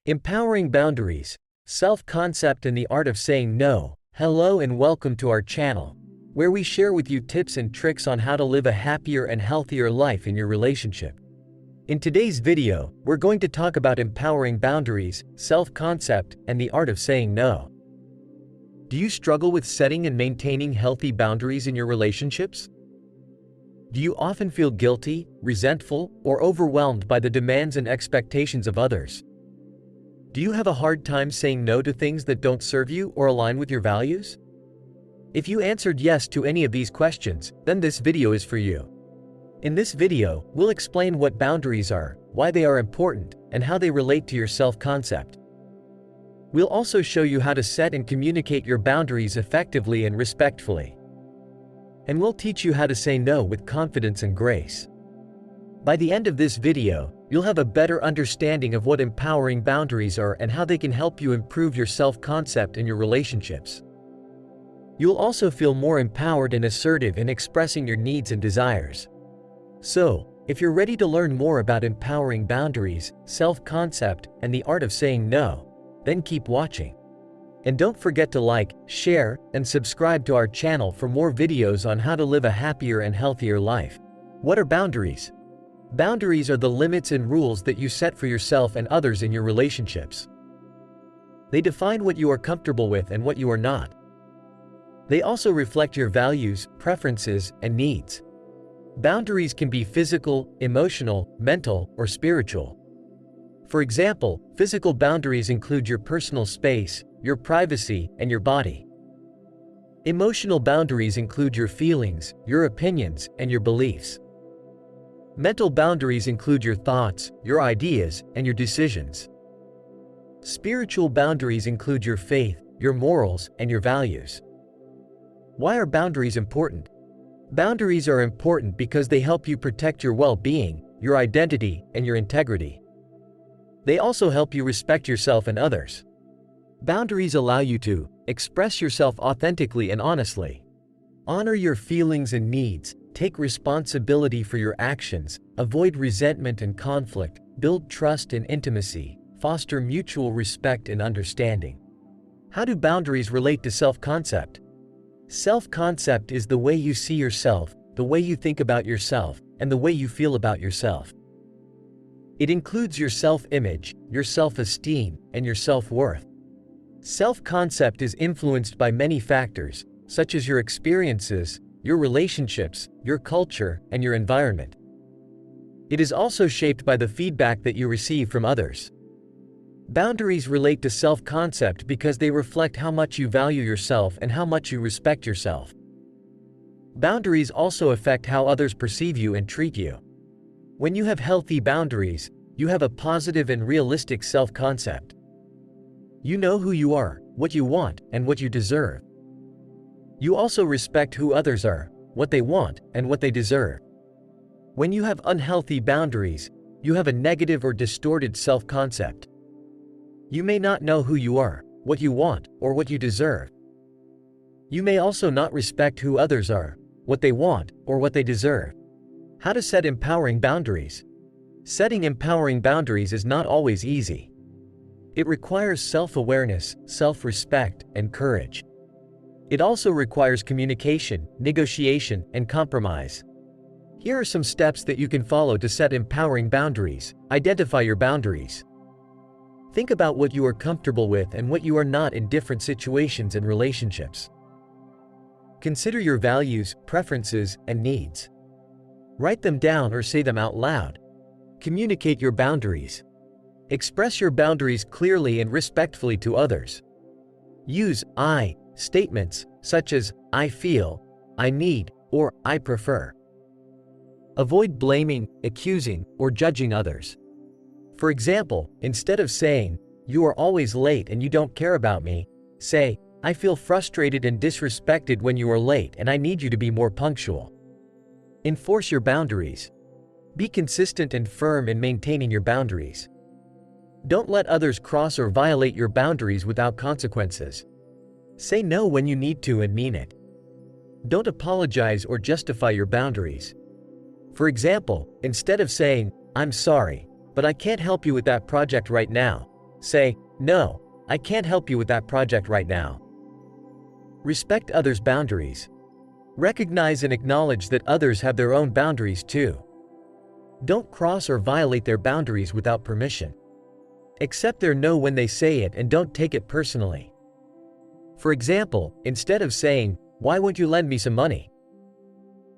Empowering boundaries, self-concept and the art of saying no. Hello and welcome to our channel, where we share with you tips and tricks on how to live a happier and healthier life in your relationship. In today's video, we're going to talk about empowering boundaries, self-concept, and the art of saying no. Do you struggle with setting and maintaining healthy boundaries in your relationships? Do you often feel guilty, resentful, or overwhelmed by the demands and expectations of others? Do you have a hard time saying no to things that don't serve you or align with your values? If you answered yes to any of these questions, then this video is for you. In this video, we'll explain what boundaries are, why they are important, and how they relate to your self-concept. We'll also show you how to set and communicate your boundaries effectively and respectfully. And we'll teach you how to say no with confidence and grace. By the end of this video, you'll have a better understanding of what empowering boundaries are and how they can help you improve your self-concept in your relationships. You'll also feel more empowered and assertive in expressing your needs and desires. So, if you're ready to learn more about empowering boundaries, self-concept, and the art of saying no, then keep watching. And don't forget to like, share, and subscribe to our channel for more videos on how to live a happier and healthier life. What are boundaries? Boundaries are the limits and rules that you set for yourself and others in your relationships. They define what you are comfortable with and what you are not. They also reflect your values, preferences, and needs. Boundaries can be physical, emotional, mental, or spiritual. For example, physical boundaries include your personal space, your privacy, and your body. Emotional boundaries include your feelings, your opinions, and your beliefs. Mental boundaries include your thoughts, your ideas, and your decisions. Spiritual boundaries include your faith, your morals, and your values. Why are boundaries important? Boundaries are important because they help you protect your well-being, your identity, and your integrity. They also help you respect yourself and others. Boundaries allow you to express yourself authentically and honestly. Honor your feelings and needs. Take responsibility for your actions, avoid resentment and conflict, build trust and intimacy, foster mutual respect and understanding. How do boundaries relate to self-concept? Self-concept is the way you see yourself, the way you think about yourself, and the way you feel about yourself. It includes your self-image, your self-esteem, and your self-worth. Self-concept is influenced by many factors, such as your experiences, your relationships, your culture, and your environment. It is also shaped by the feedback that you receive from others. Boundaries relate to self-concept because they reflect how much you value yourself and how much you respect yourself. Boundaries also affect how others perceive you and treat you. When you have healthy boundaries, you have a positive and realistic self-concept. You know who you are, what you want, and what you deserve. You also respect who others are, what they want, and what they deserve. When you have unhealthy boundaries, you have a negative or distorted self-concept. You may not know who you are, what you want, or what you deserve. You may also not respect who others are, what they want, or what they deserve. How to set empowering boundaries? Setting empowering boundaries is not always easy. It requires self-awareness, self-respect, and courage. It also requires communication, negotiation, and compromise. Here are some steps that you can follow to set empowering boundaries. Identify your boundaries. Think about what you are comfortable with and what you are not in different situations and relationships. Consider your values, preferences, and needs. Write them down or say them out loud. Communicate your boundaries. Express your boundaries clearly and respectfully to others. Use I statements such as I feel, I need, or I prefer. Avoid blaming, accusing, or judging others. For example, instead of saying, "You are always late and you don't care about me," say, "I feel frustrated and disrespected when you are late and I need you to be more punctual." Enforce your boundaries. Be consistent and firm in maintaining your boundaries. Don't let others cross or violate your boundaries without consequences. Say no when you need to and mean it. Don't apologize or justify your boundaries. For example, instead of saying, "I'm sorry, but I can't help you with that project right now," Say, "No, I can't help you with that project right now." Respect others' boundaries. Recognize and acknowledge that others have their own boundaries too. Don't cross or violate their boundaries without permission. Accept their no when they say it and don't take it personally. For example, instead of saying, "Why won't you lend me some money?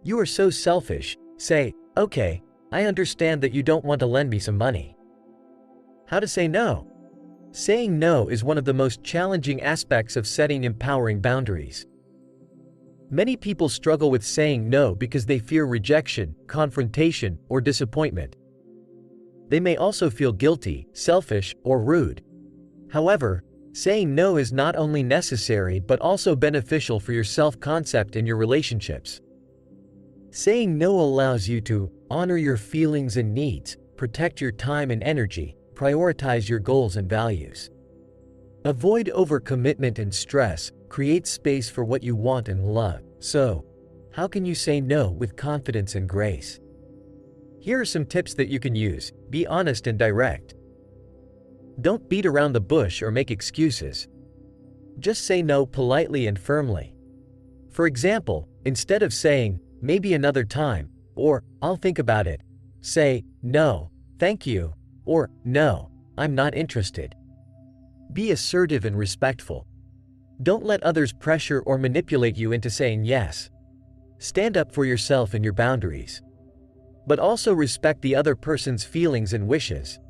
You are so selfish," say, "Okay, I understand that you don't want to lend me some money." How to say no? Saying no is one of the most challenging aspects of setting empowering boundaries. Many people struggle with saying no because they fear rejection, confrontation, or disappointment. They may also feel guilty, selfish, or rude. However, saying no is not only necessary but also beneficial for your self-concept and your relationships. Saying no allows you to honor your feelings and needs, protect your time and energy, prioritize your goals and values. Avoid overcommitment and stress, create space for what you want and love. So, how can you say no with confidence and grace? Here are some tips that you can use. Be honest and direct. Don't beat around the bush or make excuses. Just say no politely and firmly. For example, instead of saying, "Maybe another time," or "I'll think about it," say, "No, thank you," or "No, I'm not interested." Be assertive and respectful. Don't let others pressure or manipulate you into saying yes. Stand up for yourself and your boundaries. But also respect the other person's feelings and wishes.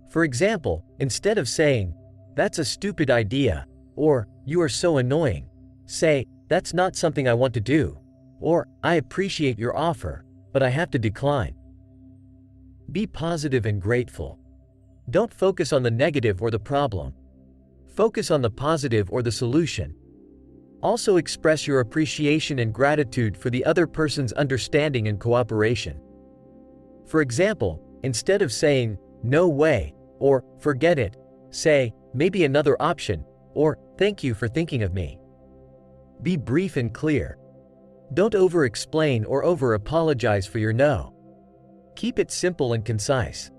For example, instead of saying, "That's a stupid idea," or "You are so annoying," say, "That's not something I want to do," or "I appreciate your offer, but I have to decline." Be positive and grateful. Don't focus on the negative or the problem. Focus on the positive or the solution. Also express your appreciation and gratitude for the other person's understanding and cooperation. For example, instead of saying, "No way," or "Forget it," say, "Maybe another option," or "Thank you for thinking of me." Be brief and clear. Don't over-explain or over-apologize for your no. Keep it simple and concise.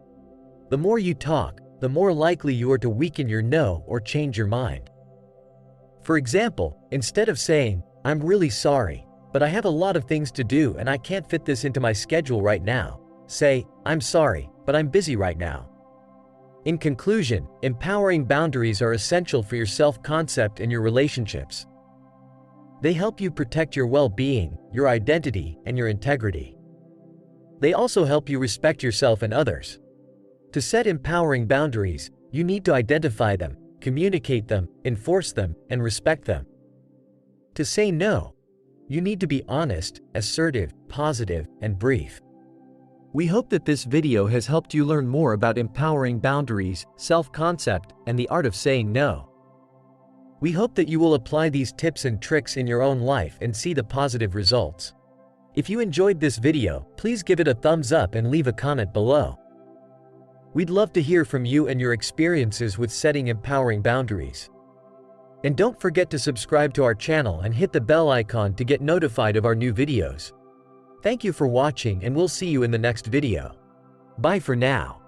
The more you talk, the more likely you are to weaken your no or change your mind. For example, instead of saying, "I'm really sorry, but I have a lot of things to do and I can't fit this into my schedule right now," say, "I'm sorry, but I'm busy right now." In conclusion, empowering boundaries are essential for your self-concept and your relationships. They help you protect your well-being, your identity, and your integrity. They also help you respect yourself and others. To set empowering boundaries, you need to identify them, communicate them, enforce them, and respect them. To say no, you need to be honest, assertive, positive, and brief. We hope that this video has helped you learn more about empowering boundaries, self-concept, and the art of saying no. We hope that you will apply these tips and tricks in your own life and see the positive results. If you enjoyed this video, please give it a thumbs up and leave a comment below. We'd love to hear from you and your experiences with setting empowering boundaries. And don't forget to subscribe to our channel and hit the bell icon to get notified of our new videos. Thank you for watching and we'll see you in the next video. Bye for now.